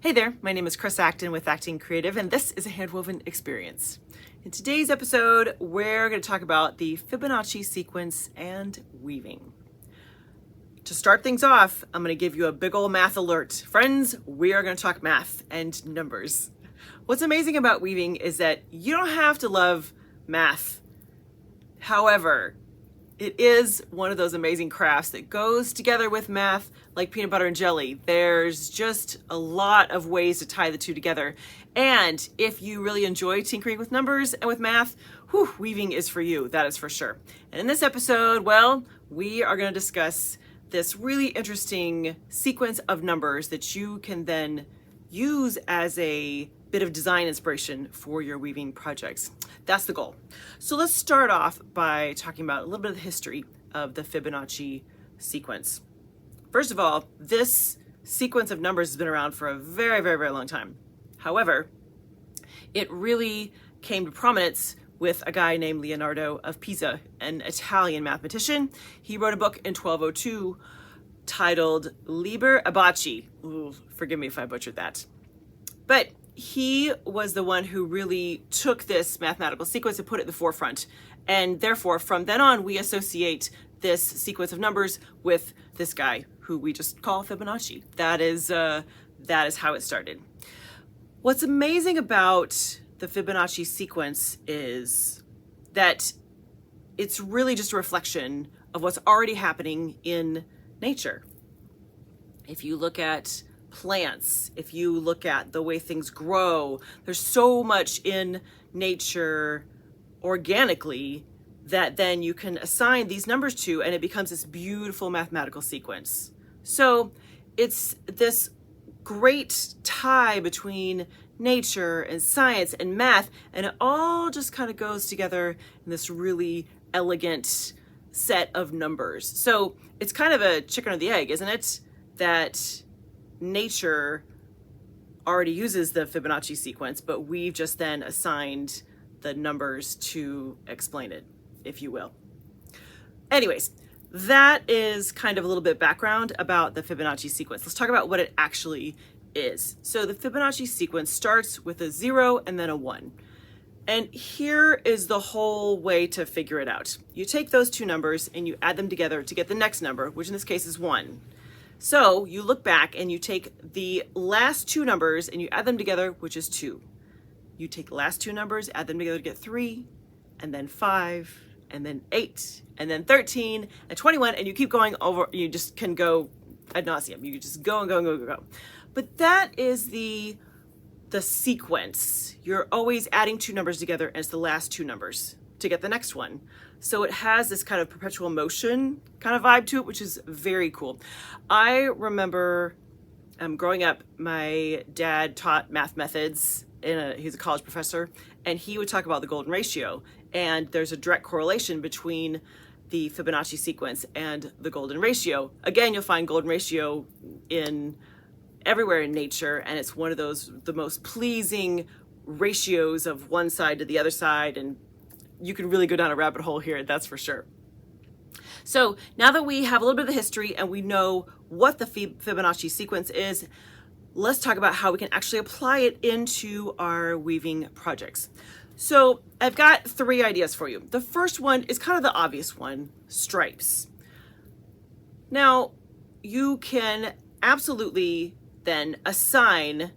Hey there, my name is Chris Acton with Acton Creative, and this is a Handwoven Experience. In today's episode, we're going to talk about the Fibonacci sequence and weaving. To start things off, I'm going to give you a big old math alert. Friends, we are going to talk math and numbers. What's amazing about weaving is that you don't have to love math. However, it is one of those amazing crafts that goes together with math like peanut butter and jelly. There's just a lot of ways to tie the two together. And if you really enjoy tinkering with numbers and with math, weaving is for you, that is for sure. And in this episode, well, we are going to discuss this really interesting sequence of numbers that you can then use as a bit of design inspiration for your weaving projects. That's the goal. So let's start off by talking about a little bit of the history of the Fibonacci sequence. First of all, this sequence of numbers has been around for a very, very, very long time. However, it really came to prominence with a guy named Leonardo of Pisa, an Italian mathematician. He wrote a book in 1202 titled Liber Abaci. Ooh, forgive me if I butchered that. But he was the one who really took this mathematical sequence and put it in the forefront. And therefore, from then on, we associate this sequence of numbers with this guy who we just call Fibonacci. That is how it started. What's amazing about the Fibonacci sequence is that it's really just a reflection of what's already happening in nature. If you look at plants, if you look at the way things grow, there's so much in nature organically that then you can assign these numbers to, and it becomes this beautiful mathematical sequence. So it's this great tie between nature and science and math, and it all just kind of goes together in this really elegant set of numbers. So it's kind of a chicken or the egg, isn't it? That nature already uses the Fibonacci sequence, but we've just then assigned the numbers to explain it, if you will. Anyways, that is kind of a little bit background about the Fibonacci sequence. Let's talk about what it actually is. So the Fibonacci sequence starts with a 0 and then a 1. And here is the whole way to figure it out. You take those two numbers and you add them together to get the next number, which in this case is 1. So you look back and you take the last two numbers and you add them together, which is 2. You take the last two numbers, add them together to get 3, and then 5, and then 8, and then 13, and 21, and you keep going over. You just can go ad nauseum. You can just go and go and go and go. But that is the sequence. You're always adding two numbers together, and it's the last two numbers to get the next one. So it has this kind of perpetual motion kind of vibe to it, which is very cool. I remember growing up, my dad taught math methods. He's a college professor, and he would talk about the golden ratio. And there's a direct correlation between the Fibonacci sequence and the golden ratio. Again, you'll find golden ratio everywhere in nature, and it's one of the most pleasing ratios of one side to the other side, and you can really go down a rabbit hole here, that's for sure. So now that we have a little bit of the history and we know what the Fibonacci sequence is, let's talk about how we can actually apply it into our weaving projects. So I've got 3 ideas for you. The first one is kind of the obvious one, stripes. Now, you can absolutely then assign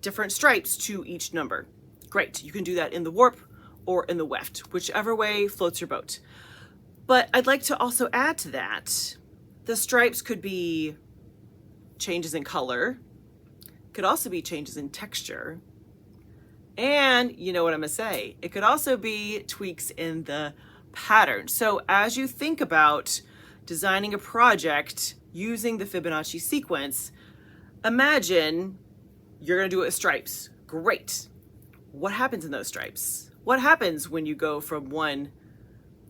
different stripes to each number. Great, you can do that in the warp or in the weft, whichever way floats your boat. But I'd like to also add to that, the stripes could be changes in color, could also be changes in texture, and you know what I'm gonna say, it could also be tweaks in the pattern. So as you think about designing a project using the Fibonacci sequence, imagine you're gonna do it with stripes. Great. What happens in those stripes? What happens when you go from 1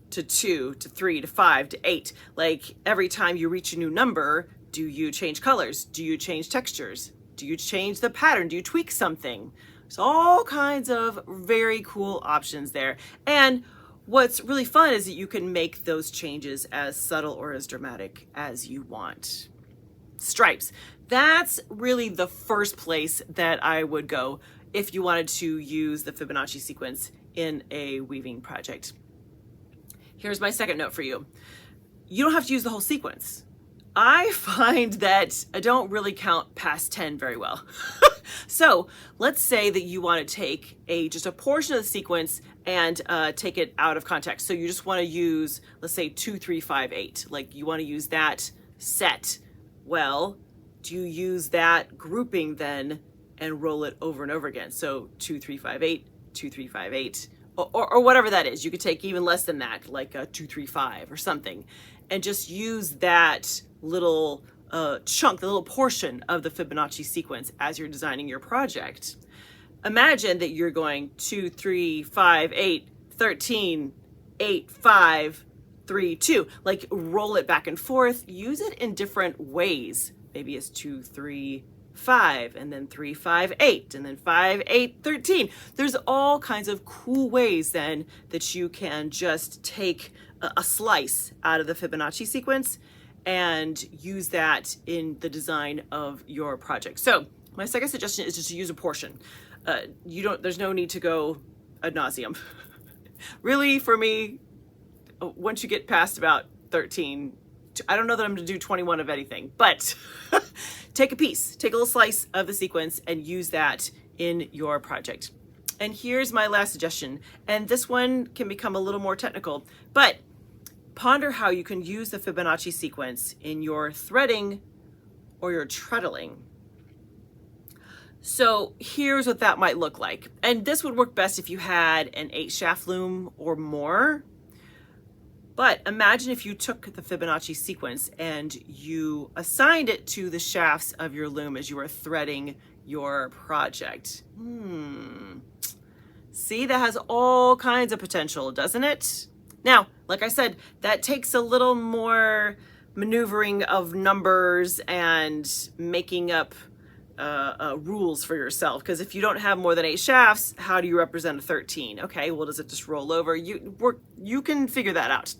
to 2 to 3 to 5 to 8? Like every time you reach a new number, do you change colors? Do you change textures? Do you change the pattern? Do you tweak something? There's all kinds of very cool options there. And what's really fun is that you can make those changes as subtle or as dramatic as you want. Stripes. That's really the first place that I would go if you wanted to use the Fibonacci sequence in a weaving project. Here's my second note for you. You don't have to use the whole sequence. I find that I don't really count past 10 very well. So let's say that you want to take just a portion of the sequence and take it out of context. So you just want to use, let's say 2, 3, 5, 8. Like you want to use that set. Well, do you use that grouping then and roll it over and over again? So 2, 3, 5, 8, 2, 3, 5, 8, or whatever that is. You could take even less than that, like 2, 3, 5 or something, and just use that little chunk, the little portion of the Fibonacci sequence as you're designing your project. Imagine that you're going 2, 3, 5, 8, 13, 8, 5, 3, 2. Like roll it back and forth. Use it in different ways. Maybe it's 2, 3, 5, and then 3, 5, 8, and then 5, 8, 13. There's all kinds of cool ways then that you can just take a slice out of the Fibonacci sequence and use that in the design of your project. So my second suggestion is just to use a portion. There's no need to go ad nauseum. Really, for me, once you get past about 13, I don't know that I'm going to do 21 of anything, but take a piece, take a little slice of the sequence and use that in your project. And here's my last suggestion, and this one can become a little more technical, but ponder how you can use the Fibonacci sequence in your threading or your treadling. So here's what that might look like. And this would work best if you had an 8 shaft loom or more. But imagine if you took the Fibonacci sequence and you assigned it to the shafts of your loom as you were threading your project. See, that has all kinds of potential, doesn't it? Now, like I said, that takes a little more maneuvering of numbers and making up rules for yourself. Because if you don't have more than 8 shafts, how do you represent a 13? Okay, well, does it just roll over? You can figure that out.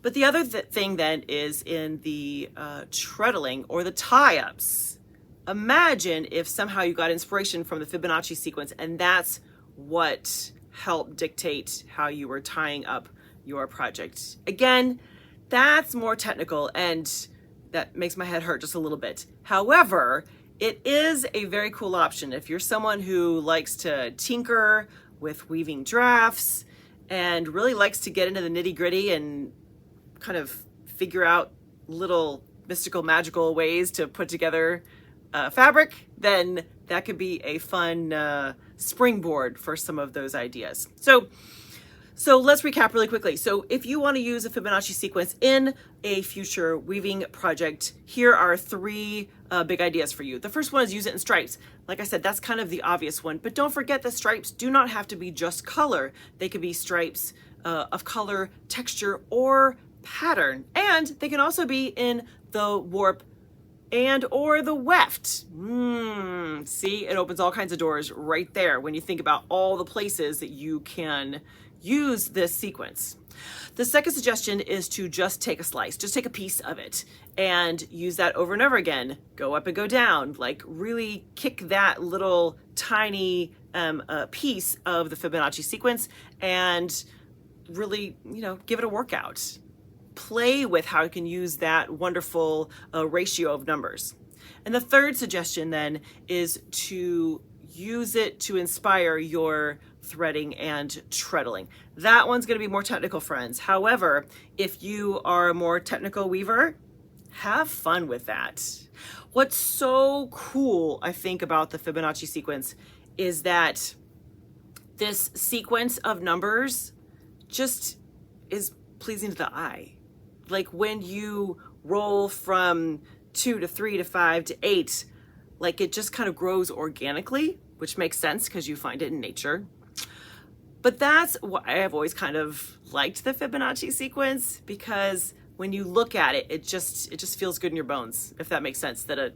But the other thing then is in the treadling or the tie-ups. Imagine if somehow you got inspiration from the Fibonacci sequence and that's what helped dictate how you were tying up your project. Again, that's more technical and that makes my head hurt just a little bit. However, it is a very cool option if you're someone who likes to tinker with weaving drafts and really likes to get into the nitty-gritty and kind of figure out little mystical, magical ways to put together fabric, then that could be a fun springboard for some of those ideas. So let's recap really quickly. So if you want to use a Fibonacci sequence in a future weaving project, here are 3 big ideas for you. The first one is use it in stripes. Like I said, that's kind of the obvious one, but don't forget that stripes do not have to be just color. They could be stripes of color, texture, or pattern. And they can also be in the warp and or the weft. See, it opens all kinds of doors right there when you think about all the places that you can use this sequence. The second suggestion is to just take a slice, just take a piece of it and use that over and over again. Go up and go down, like really kick that little tiny piece of the Fibonacci sequence and really, give it a workout. Play with how you can use that wonderful ratio of numbers. And the third suggestion then is to use it to inspire your threading and treadling. That one's going to be more technical, friends. However, if you are a more technical weaver, have fun with that. What's so cool, I think, about the Fibonacci sequence is that this sequence of numbers just is pleasing to the eye. Like when you roll from 2 to 3 to 5 to 8, like it just kind of grows organically, which makes sense because you find it in nature. But that's why I've always kind of liked the Fibonacci sequence, because when you look at it, it just feels good in your bones, if that makes sense, that a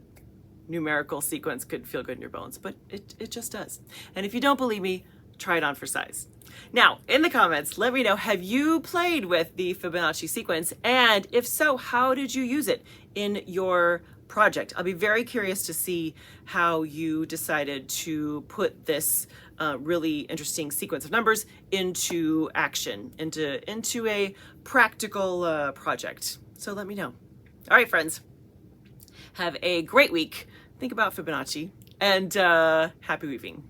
numerical sequence could feel good in your bones, but it just does. And if you don't believe me, try it on for size. Now, in the comments, let me know, have you played with the Fibonacci sequence? And if so, how did you use it in your project. I'll be very curious to see how you decided to put this really interesting sequence of numbers into action, into a practical project. So let me know. All right, friends, have a great week. Think about Fibonacci, and happy weaving.